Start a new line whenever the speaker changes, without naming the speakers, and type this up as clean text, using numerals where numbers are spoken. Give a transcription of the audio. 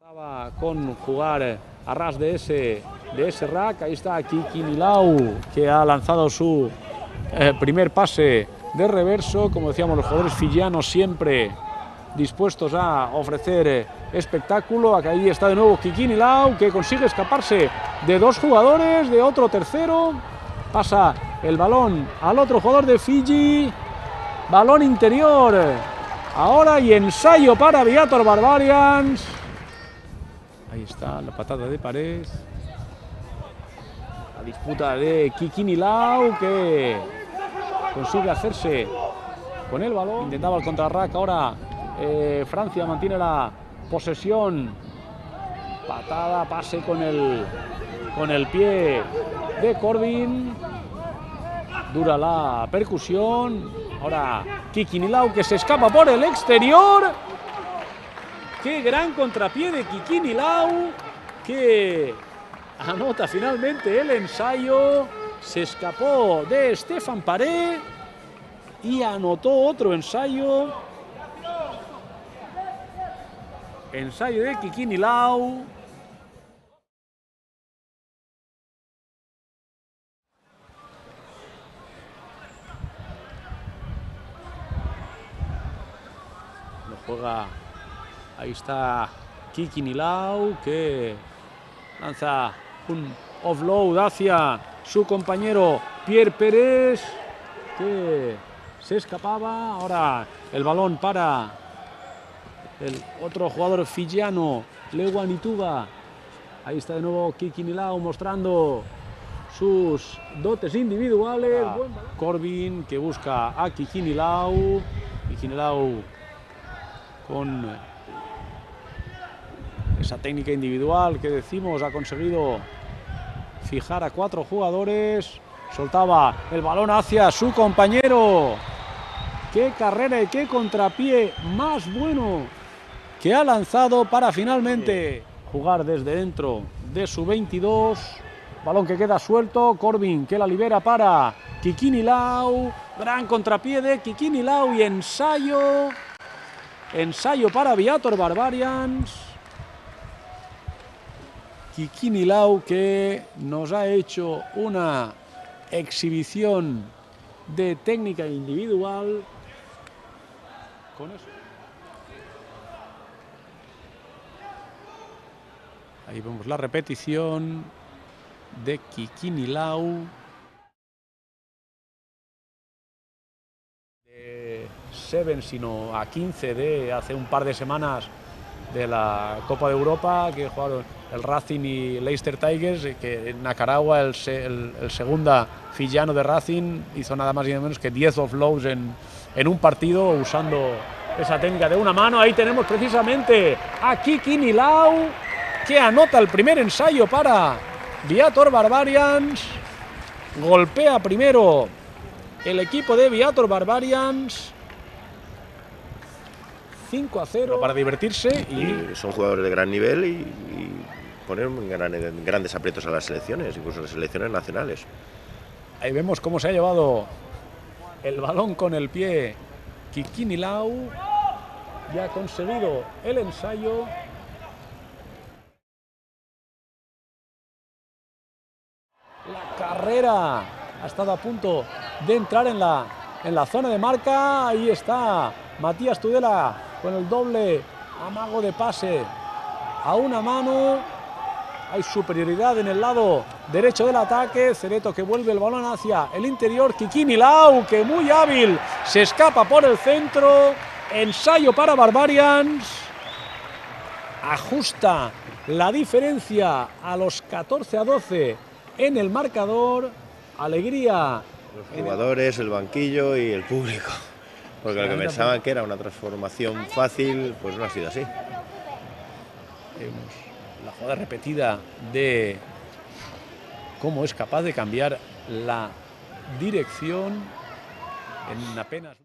Estaba con jugar a ras de ese rack. Ahí está Kiki Nilau, que ha lanzado su primer pase de reverso. Como decíamos, los jugadores fiyianos siempre dispuestos a ofrecer espectáculo. Ahí está de nuevo Kiki Nilau, que consigue escaparse de dos jugadores, de otro tercero. Pasa el balón al otro jugador de Fiji. Balón interior. Ahora y ensayo para Viator Barbarians. Ahí está la patada de pared. La disputa de Kiki Nilau, que consigue hacerse con el balón. Intentaba el contrarrack. Ahora Francia mantiene la posesión. Patada, pase con el pie de Corbin. Dura la percusión. Ahora Kiki Nilau, que se escapa por el exterior. Qué gran contrapié de Kiki Nilau, que anota finalmente el ensayo. Se escapó de Stefan Paré y anotó otro ensayo. Ensayo de Kiki Nilau. Lo juega. Ahí está Kiki Nilau, que lanza un offload hacia su compañero Pierre Pérez, que se escapaba. Ahora el balón para el otro jugador fiyiano, Lewan Ituba. Ahí está de nuevo Kiki Nilau mostrando sus dotes individuales. Corbin, que busca a Kiki Nilau. Kiki Nilau con esa técnica individual que decimos, ha conseguido fijar a 4 jugadores. Soltaba el balón hacia su compañero. Qué carrera y qué contrapié más bueno que ha lanzado para finalmente jugar desde dentro de su 22. Balón que queda suelto. Corbin, que la libera para Kiki Nilau. Gran contrapié de Kiki Nilau y ensayo para Viator Barbarians. Kiki Nilau, que nos ha hecho una exhibición de técnica individual. Con eso. Ahí vemos la repetición de Kiki Nilau. De 7, sino a 15 de hace un par de semanas de la Copa de Europa, que jugaron el Racing y Leicester Tigers, que Nakarawa, el segunda fiyiano de Racing, hizo nada más y nada menos que 10 offloads en un partido usando esa técnica de una mano. Ahí tenemos precisamente a Kiki Nilau, que anota el primer ensayo para Viator Barbarians. Golpea primero el equipo de Viator Barbarians. 5-0 para divertirse.
Y son jugadores de gran nivel y ponen grandes aprietos a las selecciones, incluso a las selecciones nacionales.
Ahí vemos cómo se ha llevado el balón con el pie Kiki Nilau. Ya ha conseguido el ensayo. La carrera ha estado a punto de entrar en la zona de marca. Ahí está Matías Tudela con el doble amago de pase a una mano. Hay superioridad en el lado derecho del ataque. Cereto, que vuelve el balón hacia el interior. Kiki Nilau, que muy hábil, se escapa por el centro. Ensayo para Barbarians. Ajusta la diferencia a los 14-12 en el marcador. Alegría.
Los jugadores, el banquillo y el público. Porque lo que pensaban que era una transformación fácil, pues no ha sido así.
La jugada repetida de cómo es capaz de cambiar la dirección en apenas